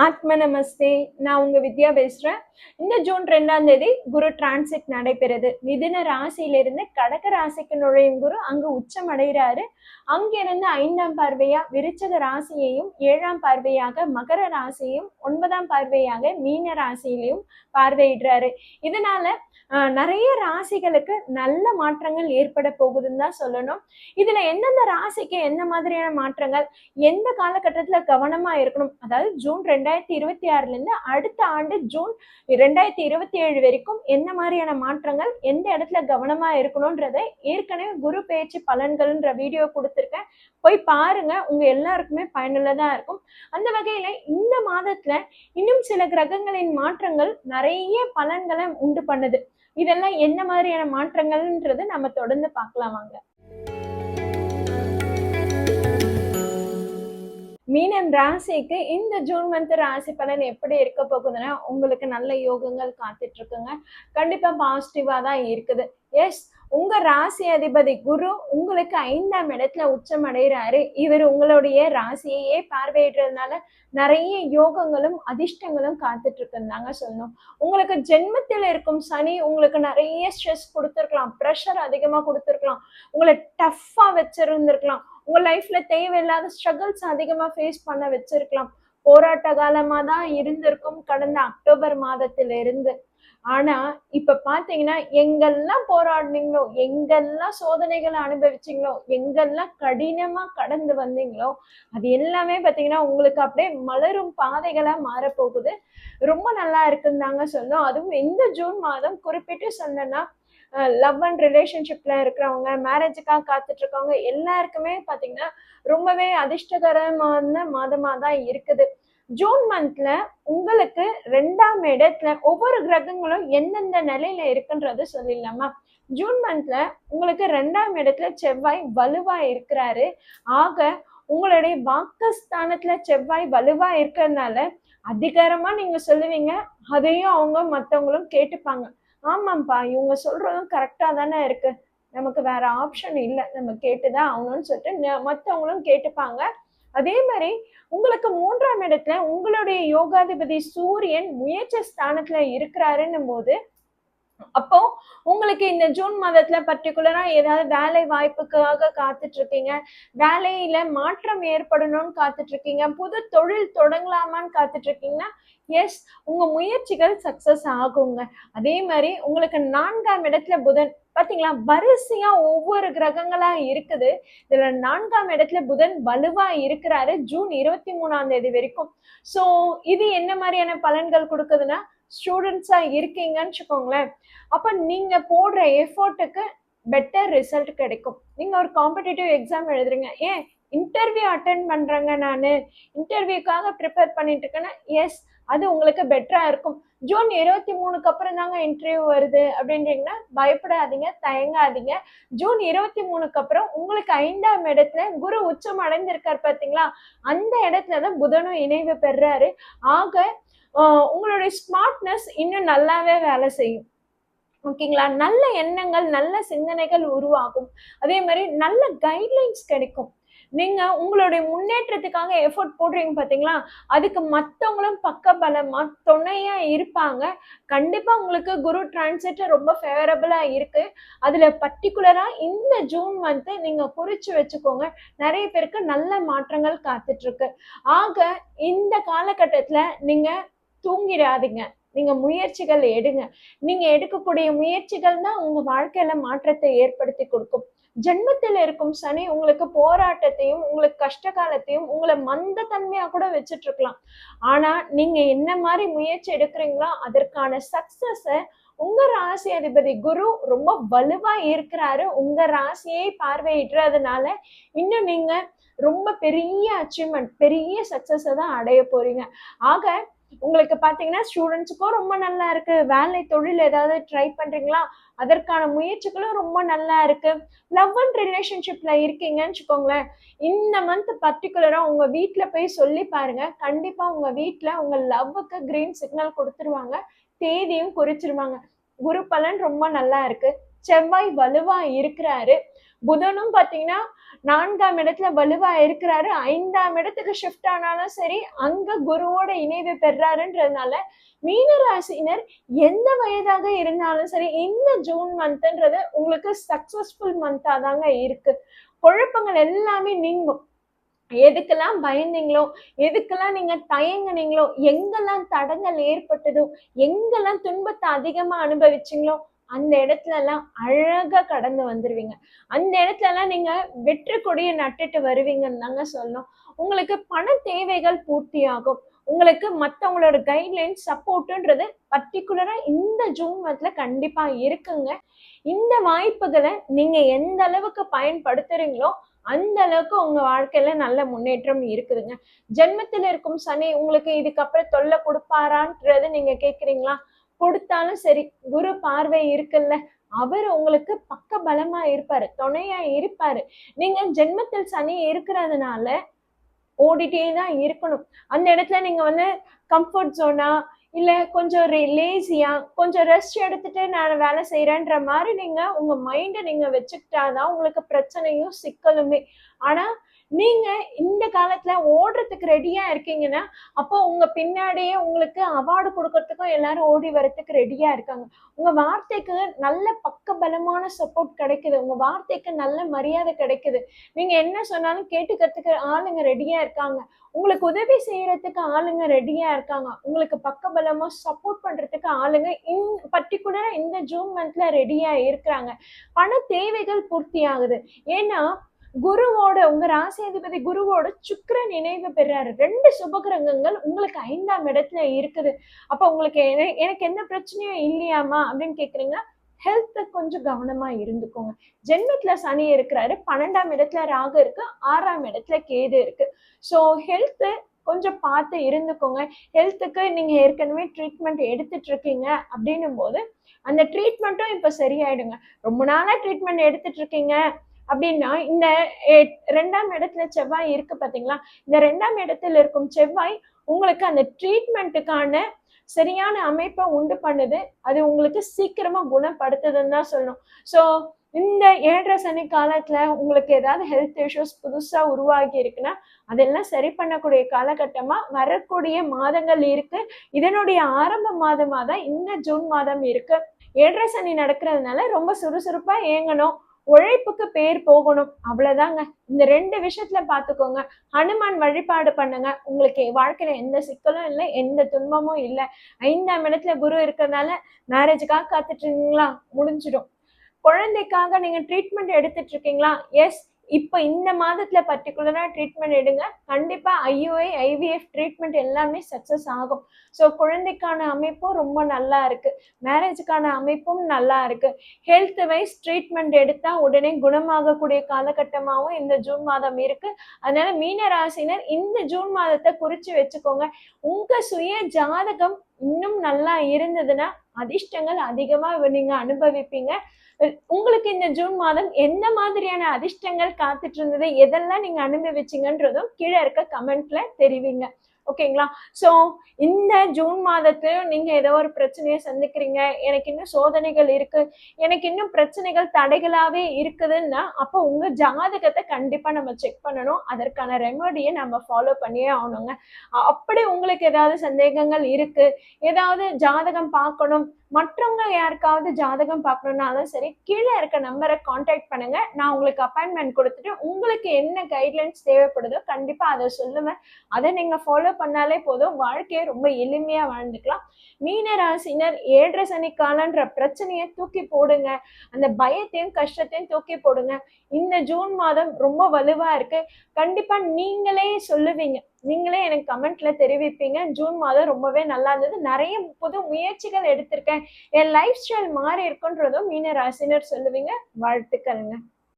ஆத்ம நமஸ்தே. நான் உங்க வித்யா பேசுறேன். இந்த ஜூன் 2ஆம் தேதி குரு டிரான்சிட் நடைபெறுது. மிதுன ராசியிலிருந்து கடக ராசிக்கு நுழையும் குரு அங்கு உச்சம் அடைகிறாரு. அங்கிருந்து 5ஆம் பார்வையா விருச்சக ராசியையும், 7ஆம் பார்வையாக மகர ராசியையும், 9ஆம் பார்வையாக மீன ராசியிலையும் பார்வையிடுறாரு. இதனால நிறைய ராசிகளுக்கு நல்ல மாற்றங்கள் ஏற்பட போகுதுன்னு தான் சொல்லணும். இதுல எந்தெந்த ராசிக்கு எந்த மாதிரியான மாற்றங்கள், எந்த காலகட்டத்துல கவனமா இருக்கணும், அதாவது ஜூன் 2026 இருந்து அடுத்த ஆண்டு ஜூன் 2027 வரைக்கும் என்ன மாதிரியான மாற்றங்கள், எந்த இடத்துல கவனமா இருக்கணும்ன்றதை ஏற்கனவே குரு பெயர்ச்சி பலன்கள்ன்ற வீடியோ கொடுத்துருக்கேன். போய் பாருங்க, உங்க எல்லாருக்குமே பயனுள்ளதா இருக்கும். அந்த வகையில இந்த மாதத்துல இன்னும் சில கிரகங்களின் மாற்றங்கள் நிறைய பலன்களை உண்டு பண்ணுது. இதெல்லாம் என்ன மாதிரியான மாற்றங்கள்ன்றது நம்ம தொடர்ந்து பார்க்கலாம் வாங்க. மீனம் ராசிக்கு இந்த ஜூன் மந்த் ராசி பலன் எப்படி இருக்க போகுதுன்னா, உங்களுக்கு நல்ல யோகங்கள் காத்துட்டு இருக்குங்க. கண்டிப்பா பாசிட்டிவா தான் இருக்குது. எஸ், உங்க ராசி அதிபதி குரு உங்களுக்கு 5ஆம் இடத்துல உச்சம் அடைகிறாரு. இவர் உங்களுடைய ராசியையே பார்வையிடுறதுனால நிறைய யோகங்களும் அதிர்ஷ்டங்களும் காத்துட்டு இருக்குன்னு சொல்லணும். உங்களுக்கு ஜென்மத்தில் இருக்கும் சனி உங்களுக்கு நிறைய ஸ்ட்ரெஸ் கொடுத்துருக்கலாம், ப்ரெஷர் அதிகமா கொடுத்துருக்கலாம், உங்களை டஃப்பா வச்சிருந்திருக்கலாம், உங்க லைஃப்ல தேவையில்லாத ஸ்ட்ரகிள்ஸ் அதிகமா ஃபேஸ் பண்ண வச்சிருக்கலாம். போராட்ட காலமா தான் இருந்திருக்கும் கடந்த அக்டோபர் மாதத்துல இருந்து. ஆனா இப்ப பாத்தீங்கன்னா, எங்கெல்லாம் போராடினீங்களோ, எங்கெல்லாம் சோதனைகளை அனுபவிச்சீங்களோ, எங்கெல்லாம் கடினமா கடந்து வந்தீங்களோ, அது எல்லாமே பாத்தீங்கன்னா உங்களுக்கு அப்படியே மலரும் பாதைகளா மாறப்போகுது. ரொம்ப நல்லா இருக்குன்னு தாங்க சொல்லணும். அதுவும் இந்த ஜூன் மாதம் குறிப்பிட்டு சொன்னா, லவ் அண்ட் ரிலேஷன்ஷிப்ல இருக்கிறவங்க, மேரேஜுக்காக காத்துட்டு இருக்கவங்க எல்லாருக்குமே பாத்தீங்கன்னா ரொம்பவே அதிர்ஷ்டகரமான மாதமா தான் இருக்குது. ஜூன் மந்த்ல உங்களுக்கு 2ஆம் இடத்துல ஒவ்வொரு கிரகங்களும் எந்தெந்த நிலையில இருக்குன்றது சொல்லிடலாமா? ஜூன் மந்த்ல உங்களுக்கு 2ஆம் இடத்துல செவ்வாய் வலுவா இருக்கிறாரு. ஆக உங்களுடைய வாக்குஸ்தானத்துல செவ்வாய் வலுவா இருக்கிறதுனால அதிகாரமா நீங்க சொல்லுவீங்க, அதையும் அவங்க மற்றவங்களும் கேட்டுப்பாங்க. ஆமாப்பா, இவங்க சொல்றதும் கரெக்டா தானே இருக்கு, நமக்கு வேற ஆப்ஷன் இல்லை, நம்ம கேட்டுதான் ஆகணும்னு சொல்லிட்டு மற்றவங்களும் கேட்டுப்பாங்க. அதே மாதிரி உங்களுக்கு 3ஆம் இடத்துல உங்களுடைய யோகாதிபதி சூரியன் முயற்சி ஸ்தானத்துல இருக்கிறாருன்னும் போது, அப்போ உங்களுக்கு இந்த ஜூன் மாதத்துல பர்டிகுலரா ஏதாவது வேலை வாய்ப்புக்காக காத்துட்டு இருக்கீங்க, வேலையில மாற்றம் ஏற்படணும்னு காத்துட்டு இருக்கீங்க, புது தொழில் தொடங்கலாமான்னு காத்துட்டு இருக்கீங்கன்னா, எஸ், உங்க முயற்சிகள் சக்சஸ் ஆகுங்க. அதே மாதிரி உங்களுக்கு 4ஆம் இடத்துல புதன் பாத்தீங்களா, வரிசையா ஒவ்வொரு கிரகங்களா இருக்குது. இதுல 4ஆம் இடத்துல புதன் வலுவா இருக்கிறாரு ஜூன் 23ஆம் தேதி வரைக்கும். சோ இது என்ன மாதிரியான பலன்கள் கொடுக்குதுன்னா, ஸ்டூடெண்ட்ஸா இருக்கீங்கன்னு வச்சுக்கோங்களேன், அப்ப நீங்க போடுற எஃபோர்ட்டுக்கு பெட்டர் ரிசல்ட் கிடைக்கும். நீங்க ஒரு காம்படிட்டிவ் எக்ஸாம் எழுதுறீங்க, ஏன் இன்டர்வியூ அட்டென்ட் பண்றேங்க, நானு இன்டர்வியூக்காக ப்ரிப்பேர் பண்ணிட்டு இருக்கேன்னா, எஸ், அது உங்களுக்கு பெட்டரா இருக்கும். ஜூன் 23க்கு அப்புறம் தாங்க இன்டர்வியூ வருது அப்படின்றீங்கன்னா பயப்படாதீங்க, தயங்காதீங்க. ஜூன் 23க்கு அப்புறம் உங்களுக்கு 5ஆம் இடத்துல குரு உச்சம் அடைந்திருக்காரு பாத்தீங்களா, அந்த இடத்துலதான் புதனும் இணைவு பெறாரு. ஆக உங்களுடைய ஸ்மார்ட்னஸ் இன்னும் நல்லாவே வேலை செய்யும். ஓகேங்களா? நல்ல எண்ணங்கள், நல்ல சிந்தனைகள் உருவாகும். அதே மாதிரி நல்ல கைட்லைன்ஸ் கிடைக்கும். நீங்க உங்களுடைய முன்னேற்றத்துக்காக எஃபோர்ட் போடுறீங்க பாத்தீங்களா, அதுக்கு மத்தவங்களும் பக்கபலமா துணையா இருப்பாங்க. கண்டிப்பா உங்களுக்கு குரு டிரான்சிட் ரொம்ப ஃபேவரபிளா இருக்கு. அதுல பர்டிகுலரா இந்த ஜூன் மந்த் நீங்க குறிச்சு வச்சுக்கோங்க, நிறைய பேருக்கு நல்ல மாற்றங்கள் காத்துட்டு இருக்கு. ஆக இந்த காலகட்டத்துல நீங்க தூங்கிடாதீங்க, நீங்க முயற்சிகள் எடுங்க. நீங்க எடுக்கக்கூடிய முயற்சிகள் தான் உங்க வாழ்க்கையில மாற்றத்தை ஏற்படுத்தி கொடுக்கும். ஜென்மத்தில் இருக்கும் சனி உங்களுக்கு போராட்டத்தையும், உங்களுக்கு கஷ்ட காலத்தையும், உங்களை மந்த தன்மையா கூட வச்சுட்டு இருக்கலாம். ஆனா நீங்க என்ன மாதிரி முயற்சி எடுக்கிறீங்களோ அதற்கான சக்சஸ உங்க ராசி அதிபதி குரு ரொம்ப வலுவா இருக்கிறாரு. உங்க ராசியை பார்வையிடுறதுனால இன்னும் நீங்க ரொம்ப பெரிய அச்சீவ்மெண்ட், பெரிய சக்சஸ தான் அடைய போறீங்க. ஆக உங்களுக்கு பாத்தீங்கன்னா ஸ்டூடெண்ட்ஸுக்கும் ரொம்ப நல்லா இருக்கு. வேலை தொழில் ஏதாவது ட்ரை பண்றீங்களா, அதற்கான முயற்சிகளும் ரொம்ப நல்லா இருக்கு. லவ் அண்ட் ரிலேஷன்ஷிப்ல இருக்கீங்கன்னு வச்சுக்கோங்களேன், இந்த மந்த் பர்டிகுலரா உங்க வீட்டுல போய் சொல்லி பாருங்க. கண்டிப்பா உங்க வீட்டுல உங்க லவ்வுக்கு கிரீன் சிக்னல் கொடுத்துருவாங்க, தேதியும் குறிச்சிருவாங்க. குரு பலன் ரொம்ப நல்லா இருக்கு. செவ்வாய் வலுவா இருக்கிறாரு. புதனும் பாத்தீங்கன்னா 4ஆம் இடத்துல வலுவா இருக்கிறாரு. 5ஆம் இடத்துக்கு ஷிஃப்ட் ஆனாலும் சரி, அங்க குருவோட இணைவு பெறாருன்றதுனால மீனராசினர் எந்த வயதாக இருந்தாலும் சரி, இந்த ஜூன் மந்த்ன்றது உங்களுக்கு சக்சஸ்ஃபுல் மந்தா தாங்க இருக்கு. குழப்பங்கள் எல்லாமே நீங்கும். எதுக்கெல்லாம் பயந்தீங்களோ, எதுக்கெல்லாம் நீங்க தயங்குனீங்களோ, எங்கெல்லாம் தடங்கள் ஏற்பட்டதோ, எங்கெல்லாம் துன்பத்தை அதிகமா அனுபவிச்சீங்களோ, அந்த இடத்துல எல்லாம் அழகா கடந்து வந்துருவீங்க. அந்த இடத்துல எல்லாம் நீங்க வெற்றி கொடியை நட்டுட்டு வருவீங்கன்னு தாங்க சொல்லணும். உங்களுக்கு பண தேவைகள் பூர்த்தியாகும். உங்களுக்கு மத்தவங்களோட கைட்லைன் சப்போர்ட்ன்றது பர்டிகுலரா இந்த ஜூன் மந்த்ல கண்டிப்பா இருக்குங்க. இந்த வாய்ப்புகளை நீங்க எந்த அளவுக்கு பயன்படுத்துறீங்களோ அந்த அளவுக்கு உங்க வாழ்க்கையில நல்ல முன்னேற்றம் இருக்குதுங்க. ஜென்மத்தில் இருக்கும் சனி உங்களுக்கு இதுக்கப்புறம் தொல்லை கொடுப்பாரான்றது நீங்க கேக்குறீங்களா? கொடுத்தாலும் சரி, குரு பார்வை இருக்குல்ல, அவர் உங்களுக்கு பக்க பலமா இருப்பாரு, துணையா இருப்பாரு. நீங்க ஜென்மத்தில் சனி இருக்கிறதுனால ஓடிட்டே தான் இருக்கணும். அந்த இடத்துல நீங்க கம்ஃபர்ட் ஜோனா இல்ல கொஞ்சம் லேசியா கொஞ்சம் ரெஸ்ட் எடுத்துட்டு நான் வேலை செய்யறேன்ற மாதிரி நீங்க உங்க மைண்ட நீங்க வச்சுக்கிட்டாதான் உங்களுக்கு பிரச்சனையும் சிக்கலுமே. ஆனா நீங்க இந்த காலத்துல ஓடுறதுக்கு ரெடியா இருக்கீங்கன்னா அப்போ உங்க பின்னாடியே உங்களுக்கு அவார்டு கொடுக்கறதுக்கும் எல்லாரும் ஓடி வரதுக்கு ரெடியா இருக்காங்க. உங்க வார்த்தைக்கு நல்ல பக்க பலமான சப்போர்ட் கிடைக்குது. உங்க வார்த்தைக்கு நல்ல மரியாதை கிடைக்குது. நீங்க என்ன சொன்னாலும் கேட்டுக்கிறதுக்கு ஆளுங்க ரெடியா இருக்காங்க. உங்களுக்கு உதவி செய்யறதுக்கு ஆளுங்க ரெடியா இருக்காங்க. உங்களுக்கு பக்கபலமா சப்போர்ட் பண்றதுக்கு ஆளுங்க பர்டிகுலரா இந்த ஜூன் மந்த்ல ரெடியா இருக்கிறாங்க. பண தேவைகள் பூர்த்தி ஆகுது. ஏன்னா குருவோட உங்க ராசி அதிபதி குருவோட சுக்கிரன் நினைவு பெறாரு. 2 சுபகிரகங்கள் உங்களுக்கு 5ஆம் இடத்துல இருக்குது. அப்ப உங்களுக்கு எனக்கு எந்த பிரச்சனையும் இல்லையாமா அப்படின்னு கேக்குறீங்க. ஹெல்த் கொஞ்சம் கவனமா இருந்துக்கோங்க. ஜென்மத்துல சனி இருக்கிறாரு, 12ஆம் இடத்துல ராகு இருக்கு, 6ஆம் இடத்துல கேது இருக்கு. ஸோ ஹெல்த் கொஞ்சம் பார்த்து இருந்துக்கோங்க. ஹெல்த்துக்கு நீங்க ஏற்கனவே ட்ரீட்மெண்ட் எடுத்துட்டு இருக்கீங்க அப்படின்னும் போது அந்த ட்ரீட்மெண்ட்டும் இப்ப சரியாயிடுங்க. ரொம்ப நாளா ட்ரீட்மெண்ட் எடுத்துட்டு இருக்கீங்க அப்படின்னா இந்த 2ஆம் இடத்துல செவ்வாய் இருக்கு பாத்தீங்களா? இந்த 2ஆம் இடத்துல இருக்கும் செவ்வாய் உங்களுக்கு அந்த ட்ரீட்மெண்ட்டுக்கான சரியான அமைப்பை உண்டு பண்ணுது. அது உங்களுக்கு சீக்கிரமா குணப்படுத்துதுன்னு தான் சொல்லணும். ஸோ இந்த 7.5 சனி காலத்துல உங்களுக்கு ஏதாவது ஹெல்த் இஷ்யூஸ் புதுசா உருவாகி இருக்குன்னா அதெல்லாம் சரி பண்ணக்கூடிய காலகட்டமா வரக்கூடிய மாதங்கள் இருக்கு. இதனுடைய ஆரம்ப மாதமா தான் இந்த ஜூன் மாதம் இருக்கு. 7.5 சனி நடக்கிறதுனால ரொம்ப சுறுசுறுப்பா இயங்கணும், உழைப்புக்கு பேர் போகணும், அவ்வளவுதாங்க. இந்த 2 விஷயத்துல பாத்துக்கோங்க. ஹனுமான் வழிபாடு பண்ணுங்க. உங்களுக்கு வாழ்க்கையில எந்த சிக்கலும் இல்லை, எந்த துன்பமும் இல்லை. 5ஆம் இடத்துல குரு இருக்கிறதுனால மேரேஜுக்காக காத்துட்டு இருக்கீங்களா? முடிஞ்சிடும். குழந்தைக்காக நீங்க ட்ரீட்மெண்ட் எடுத்துட்டு இருக்கீங்களா? எஸ், இப்ப இந்த மாதத்துல பர்டிகுலரா ட்ரீட்மெண்ட் எடுங்க. கண்டிப்பா IUI IVF ட்ரீட்மெண்ட் எல்லாமே சக்சஸ் ஆகும். ஸோ குழந்தைக்கான அமைப்பும் ரொம்ப நல்லா இருக்கு, மேரேஜுக்கான அமைப்பும் நல்லா இருக்கு. ஹெல்த் வைஸ் ட்ரீட்மெண்ட் எடுத்தா உடனே குணமாகக்கூடிய காலகட்டமாகவும் இந்த ஜூன் மாதம் இருக்கு. அதனால மீன ராசினர் இந்த ஜூன் மாதத்தை குறிச்சு வச்சுக்கோங்க. உங்க சுய ஜாதகம் இன்னும் நல்லா இருந்ததுன்னா அதிர்ஷ்டங்கள் அதிகமா நீங்க அனுபவிப்பீங்க. உங்களுக்கு இந்த ஜூன் மாதம் எந்த மாதிரியான அதிர்ஷ்டங்கள் காத்துட்டு இருந்தது, எதெல்லாம் நீங்க அனுபவிச்சீங்கன்றதும் கீழே இருக்க கமெண்ட்ல தெரிவிங்க. ஓகேங்களா? ஸோ இந்த ஜூன் மாதத்திலும் நீங்க ஏதோ ஒரு பிரச்சனையை சந்திக்கிறீங்க, எனக்கு இன்னும் சோதனைகள் இருக்கு, எனக்கு இன்னும் பிரச்சனைகள் தடைகளாவே இருக்குதுன்னா அப்போ உங்க ஜாதகத்தை கண்டிப்பா நம்ம செக் பண்ணணும். அதற்கான ரெமடியை நம்ம ஃபாலோ பண்ணியே ஆகணுங்க. அப்படி உங்களுக்கு ஏதாவது சந்தேகங்கள் இருக்கு, ஏதாவது ஜாதகம் பார்க்கணும், மற்றவங்க யாருக்காவது ஜாதகம் பார்க்கணும்னாலும் சரி, கீழே இருக்க நம்பரை கான்டாக்ட் பண்ணுங்க. நான் உங்களுக்கு அப்பாயின்மெண்ட் கொடுத்துட்டு உங்களுக்கு என்ன கைட்லைன்ஸ் தேவைப்படுதோ கண்டிப்பா அதை சொல்லுவேன். அதை நீங்க ஃபாலோ பண்ணாலே போதும், வாழ்க்கையை ரொம்ப எளிமையா வாழ்ந்துக்கலாம். மீன ராசினர் 7.5 சனி காலன்ற பிரச்சனையை தூக்கி போடுங்க. அந்த பயத்தையும் கஷ்டத்தையும் தூக்கி போடுங்க. இந்த ஜூன் மாதம் ரொம்ப வலுவா இருக்கு. கண்டிப்பா நீங்களே சொல்லுவீங்க, நீங்களே எனக்கு கமெண்ட்ல தெரிவிப்பீங்க, ஜூன் மாதம் ரொம்பவே நல்லா இருந்தது, நிறைய புது முயற்சிகள் எடுத்திருக்கேன், என் லைஃப் ஸ்டைல் மாறி இருக்குன்றதும் மீன ராசினர் சொல்லுவீங்க. வாழ்த்துக்கள்ங்க.